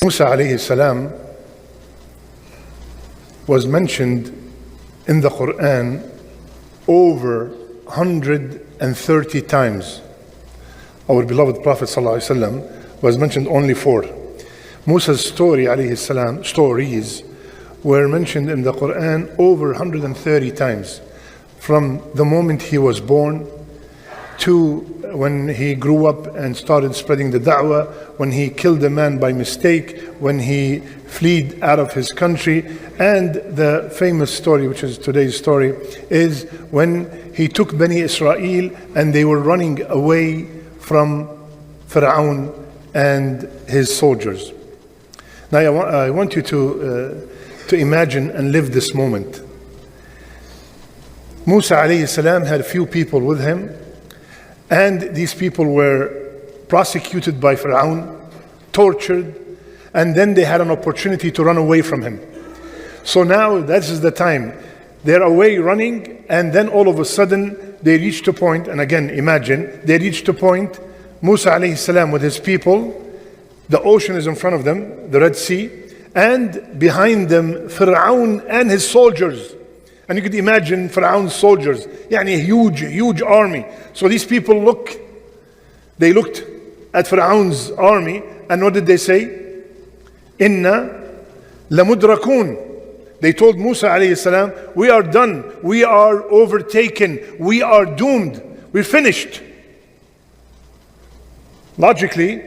Musa alayhi salam was mentioned in the Quran over 130 times. Our beloved Prophet ﷺ was mentioned only 4. Musa's story alayhi salam, stories were mentioned in the Quran over 130 times. From the moment he was born to when he grew up and started spreading the da'wah, when he killed a man by mistake, when he fled out of his country, and the famous story, which is today's story, is when he took Bani Israel and they were running away from Pharaoh and his soldiers. Now I want you to imagine and live this moment. Musa alayhi salam had a few people with him, and these people were prosecuted by Pharaoh, tortured, and then they had an opportunity to run away from him. So now this is the time. They're away running, and then all of a sudden they reached a point, and again imagine, they reached a point, Musa alayhi salam with his people, the ocean is in front of them, the Red Sea, and behind them Pharaoh and his soldiers. And you could imagine Pharaoh's soldiers, a huge army. So these people looked at Pharaoh's army, and what did they say? Inna lamudrakun. They told Musa alayhi salam, we are done, we are overtaken, we are doomed, we're finished. Logically,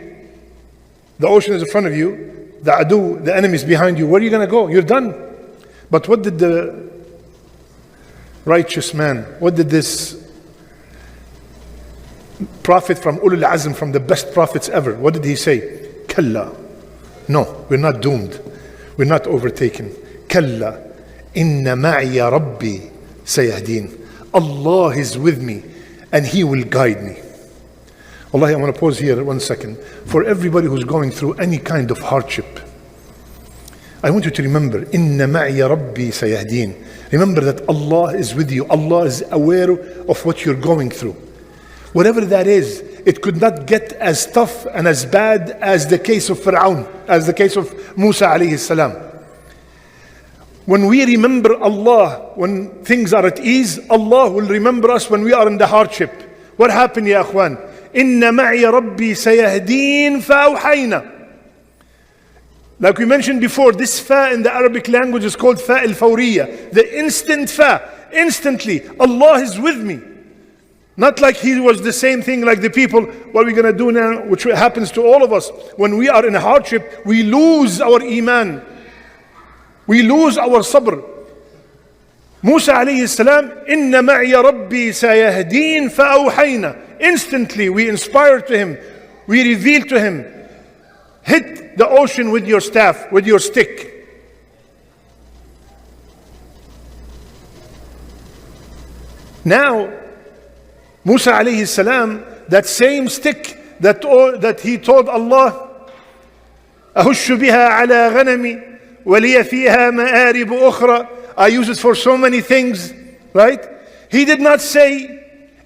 the ocean is in front of you, the adu, the enemy is behind you, where are you going to go? You're done. But what did the righteous man, what did this prophet from Ulul Azm, from the best prophets ever, what did he say? Kalla. No, we're not doomed. We're not overtaken. Kalla. Inna ma'iya Rabbi sayahdeen. Allah is with me and He will guide me. Wallahi, I want to pause here 1 second. For everybody who's going through any kind of hardship, I want you to remember, Inna ma'iya Rabbi sayahdeen. Remember that Allah is with you. Allah is aware of what you're going through. Whatever that is, it could not get as tough and as bad as the case of Pharaoh, as the case of Musa alayhi salam. When we remember Allah, when things are at ease, Allah will remember us when we are in the hardship. What happened, ya akhwan? Inna ma'iya Rabbi sayahdeen fa'awhayna. Like we mentioned before, this fa in the Arabic language is called fa al-fawriya, the instant fa. Instantly, Allah is with me. Not like He was the same thing like the people, what are we going to do now? Which happens to all of us. When we are in a hardship, we lose our iman. We lose our sabr. Musa alayhi salam, Inna ma'iya Rabbi sayahdeen fa'awhayna. Instantly, we inspired to him, we revealed to him, hit the ocean with your staff, with your stick. Now, Musa alayhi salam, that same stick that he told Allah, أهش بها على غنمي ولي فيها مآرب أخرى. I use it for so many things, right? He did not say,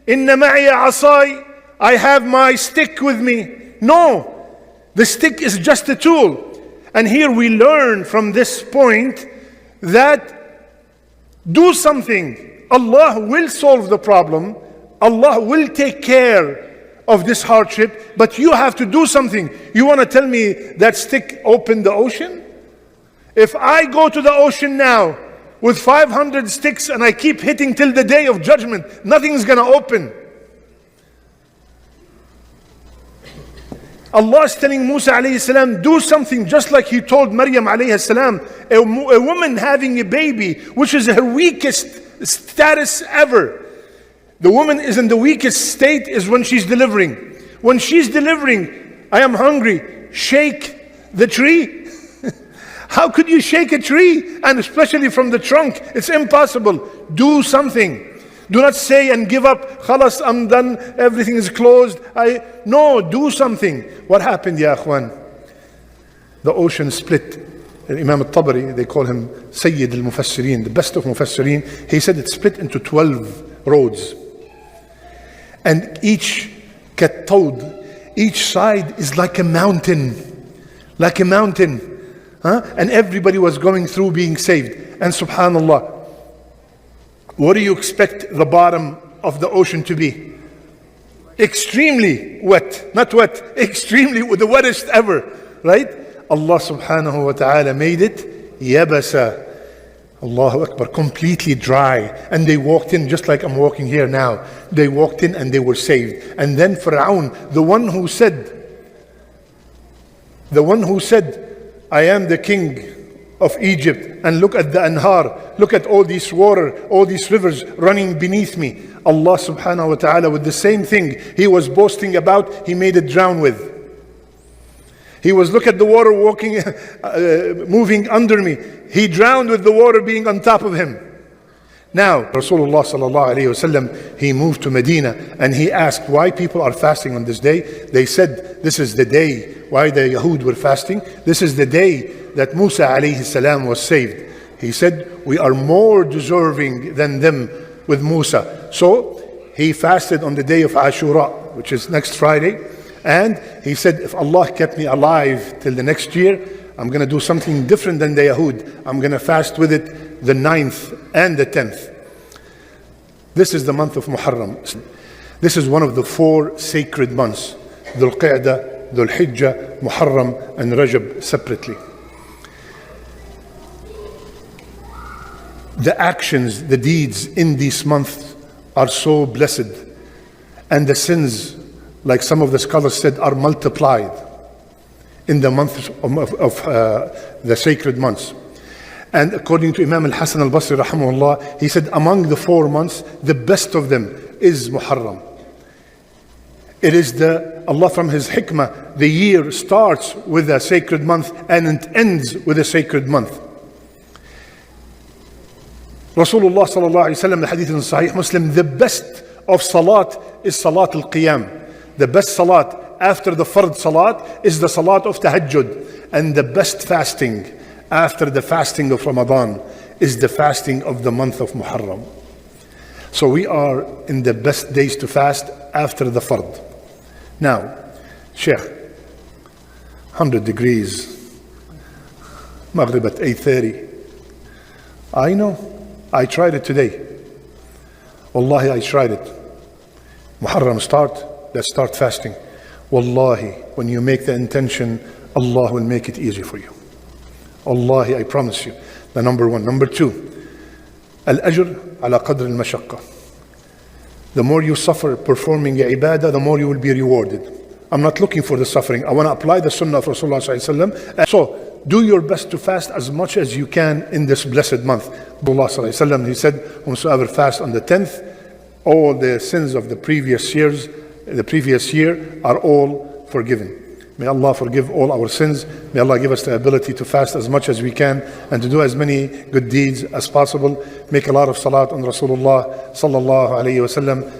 إن معي عصاي, I have my stick with me. No. The stick is just a tool. And here we learn from this point that do something. Allah will solve the problem. Allah will take care of this hardship, but you have to do something. You want to tell me that stick opened the ocean? If I go to the ocean now with 500 sticks and I keep hitting till the day of judgment, nothing's going to open. Allah is telling Musa alayhi salam, do something, just like He told Maryam alayhi salam, a woman having a baby, which is her weakest status ever. The woman is in the weakest state is when she's delivering. When she's delivering, I am hungry, shake the tree. How could you shake a tree? And especially from the trunk, it's impossible. Do something. Do not say and give up, khalas, I'm done, everything is closed. No, do something. What happened, ya akhwan? The ocean split. Imam al-Tabari, they call him Sayyid al-Mufassirin, the best of Mufassirin. He said it split into 12 roads. And each side is like a mountain. like a mountain. And everybody was going through being saved. And subhanallah, what do you expect the bottom of the ocean to be? Extremely wet. Not wet, extremely, the wettest ever. Right? Allah subhanahu wa ta'ala made it yabasa. Allahu Akbar, completely dry. And they walked in just like I'm walking here now. They walked in and they were saved. And then Pharaoh, the one who said, I am the king of Egypt, and look at the anhar, look at all this water, all these rivers running beneath me. Allah subhanahu wa ta'ala, with the same thing he was boasting about, he made it drown with. He was, look at the water walking, moving under me. He drowned with the water being on top of him. Now, Rasulullah sallallahu alayhi wasallam, he moved to Medina and he asked why people are fasting on this day. They said, this is the day why the Yahud were fasting. This is the day that Musa alayhi salam was saved. He said, we are more deserving than them with Musa. So, he fasted on the day of Ashura, which is next Friday. And he said, if Allah kept me alive till the next year, I'm going to do something different than the Yahud. I'm going to fast with it the 9th and the 10th. This is the month of Muharram. This is one of the 4 sacred months. Dhul Qa'dah, Dhul Hijjah, Muharram and Rajab separately. The actions, the deeds in this month are so blessed. And the sins, like some of the scholars said, are multiplied in the months of the sacred months. And according to Imam al-Hasan al-Basri rahimahullah, he said among the 4 months, the best of them is Muharram. It is Allah from His hikmah, the year starts with a sacred month and it ends with a sacred month. Rasulullah sallallahu alayhi wa sallam, the hadith in Sahih Muslim, the best of salat is salat al-qiyam. The best salat after the fard salat is the salat of tahajjud. And the best fasting after the fasting of Ramadan is the fasting of the month of Muharram. So we are in the best days to fast after the fard. Now, Sheikh, 100 degrees, Maghrib at 8:30. I know, I tried it today. Wallahi, I tried it. Muharram start, let's start fasting. Wallahi, when you make the intention, Allah will make it easy for you. Wallahi, I promise you. The number 1. Number 2, al-ajr ala qadr al-mashaqqa. The more you suffer performing ibadah, the more you will be rewarded. I'm not looking for the suffering. I want to apply the sunnah of Rasulullah sallallahu alaihi wasallam. So, do your best to fast as much as you can in this blessed month. Rasulullah sallallahu alaihi wasallam, he said, whosoever fasts on the 10th, all the sins of the previous year are all forgiven. May Allah forgive all our sins. May Allah give us the ability to fast as much as we can and to do as many good deeds as possible. Make a lot of salat on Rasulullah sallallahu alayhi wa sallam.